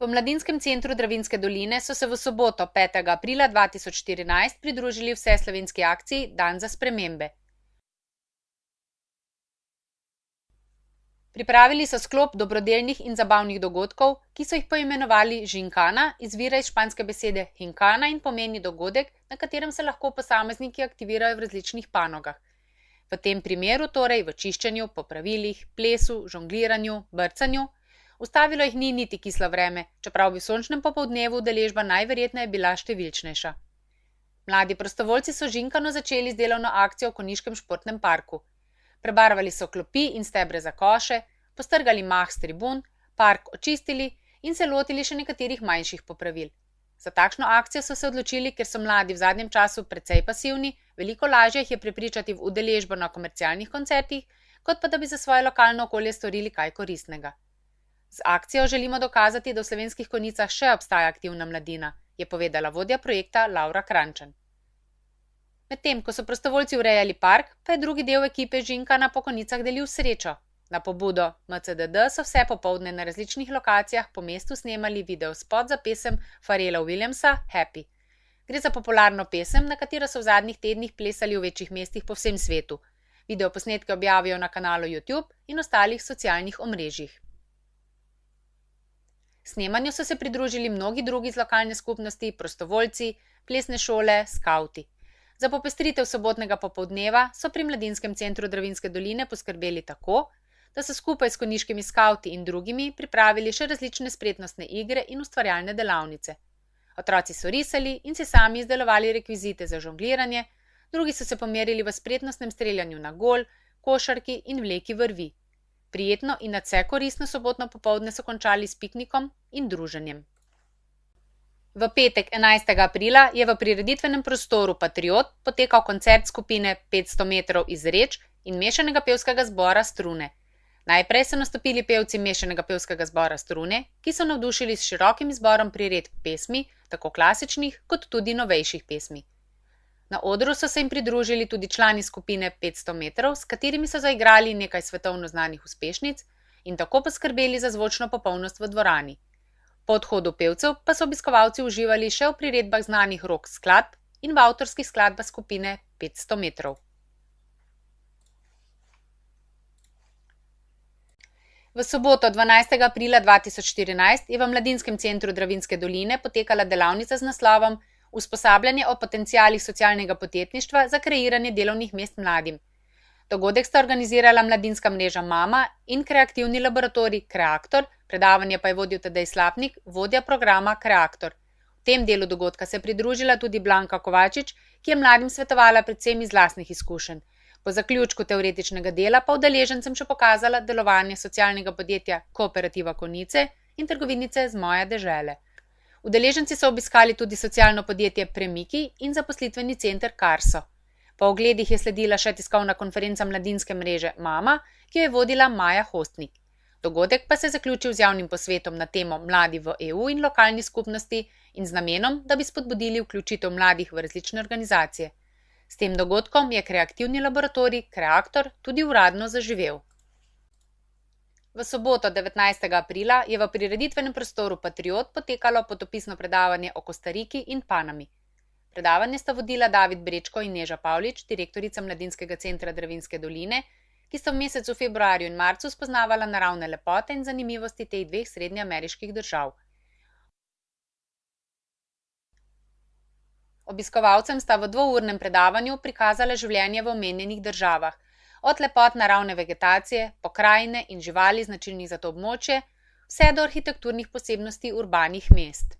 V Mladinskem centru Dravinjske doline so se v soboto 5. aprila 2014 pridružili vseslovenski akciji Dan za spremembe. Pripravili so sklop dobrodelnih in zabavnih dogodkov, ki so jih poimenovali Gincana, izvira iz španske besede gincana in pomeni dogodek, na katerem se lahko posamezniki aktivirajo v različnih panogah. V tem primeru torej v čiščenju, popravilih, plesu, žongliranju, brcanju. Ustavilo jih ni niti kislo vreme, čeprav bi v sončnem popoldnevu udeležba najverjetneje bila številčnejša. Mladi prostovoljci so Gincano začeli z delovno akcijo v Konjiškem športnem parku. Prebarvali so klopi in stebre za koše, postrgali mah s tribun, park očistili in se lotili še nekaterih manjših popravil. Za takšno akcijo so se odločili, ker so mladi v zadnjem času precej pasivni, veliko lažje jih je prepričati v udeležbo na komercialnih koncertih, kot pa da bi za svoje lokalno okolje storili kaj koristnega. Z akcijo želimo dokazati, da v Slovenskih Konjicah še obstaja aktivna mladina, je povedala vodja projekta Laura Kranjčan. Medtem, ko so prostovoljci urejali park, pa je drugi del ekipe Gincana po Konjicah delil srečo. Na pobudo MCDD so vse popoldne na različnih lokacijah po mestu snemali videospot za pesem Pharrella Williamsa Happy. Gre za popularno pesem, na katero so v zadnjih tednih plesali v večjih mestih po vsem svetu. Videoposnetke objavijo na kanalu YouTube in ostalih socialnih omrežjih. Snemanju so se pridružili mnogi drugi iz lokalne skupnosti, prostovoljci, plesne šole, skavti. Za popestritev sobotnega popoldneva so pri Mladinskem centru Dravinjske doline poskrbeli tako, da so skupaj s konjiškimi skavti in drugimi pripravili še različne spretnostne igre in ustvarjalne delavnice. Otroci so risali in si sami izdelovali rekvizite za žongliranje, drugi so se pomerili v spretnostnem streljanju na gol, košarki in vleki vrvi. Prijetno in nadvse koristno sobotno popoldne so končali s piknikom in druženjem. V petek 11. aprila je v prireditvenem prostoru Patriot potekal koncert skupine 500 metrov iz Reč in mešanega pevskega zbora Strune. Najprej so nastopili pevci mešanega pevskega zbora Strune, ki so navdušili s širokim izborom priredb pesmi, tako klasičnih kot tudi novejših pesmi. Na odru so se jim pridružili tudi člani skupine 500 metrov, s katerimi so zaigrali nekaj svetovno znanih uspešnic in tako poskrbeli za zvočno popolnost v dvorani. Po odhodu pevcev pa so obiskovalci uživali še v priredbah znanih rock skladb in v avtorskih skladbah skupine 500 metrov. V soboto 12. aprila 2014 je v Mladinskem centru Dravinjske doline potekala delavnica z naslovom Usposabljanje o potencialih socialnega podjetništva za kreiranje delovnih mest mladim. Dogodek sta organizirala mladinska mreža Mama in kreativni laboratorij Kreaktor, predavanje pa je vodil Tadej Slapnik, vodja programa Kreaktor. V tem delu dogodka se je pridružila tudi Blanka Kovačič, ki je mladim svetovala predvsem iz lastnih izkušenj. Po zaključku teoretičnega dela pa udeležencem še pokazala delovanje socialnega podjetja Kooperativa Konjice in trgovinice z moje dežele. Udeleženci so obiskali tudi socialno podjetje Premiki in zaposlitveni center Karso. Po ogledih je sledila še tiskovna konferenca mladinske mreže Mama, ki jo je vodila Maja Hostnik. Dogodek pa se je zaključil z javnim posvetom na temo Mladi v EU in lokalni skupnosti in z namenom, da bi spodbudili vključitev mladih v različne organizacije. S tem dogodkom je kreativni laboratorij Kreaktor tudi uradno zaživel. V soboto 19. aprila je v prireditvenem prostoru Patriot potekalo potopisno predavanje o Kostariki in Panami. Predavanje sta vodila David Brečko in Neža Pavlič, direktorica Mladinskega centra Dravinjske doline, ki sta v mesecu februarju in marcu spoznavala naravne lepote in zanimivosti teh dveh srednjeameriških držav. Obiskovalcem sta v dvournem predavanju prikazala življenje v omenjenih državah, od lepot naravne vegetacije, pokrajine in živali značilnih za to območje, vse do arhitekturnih posebnosti urbanih mest.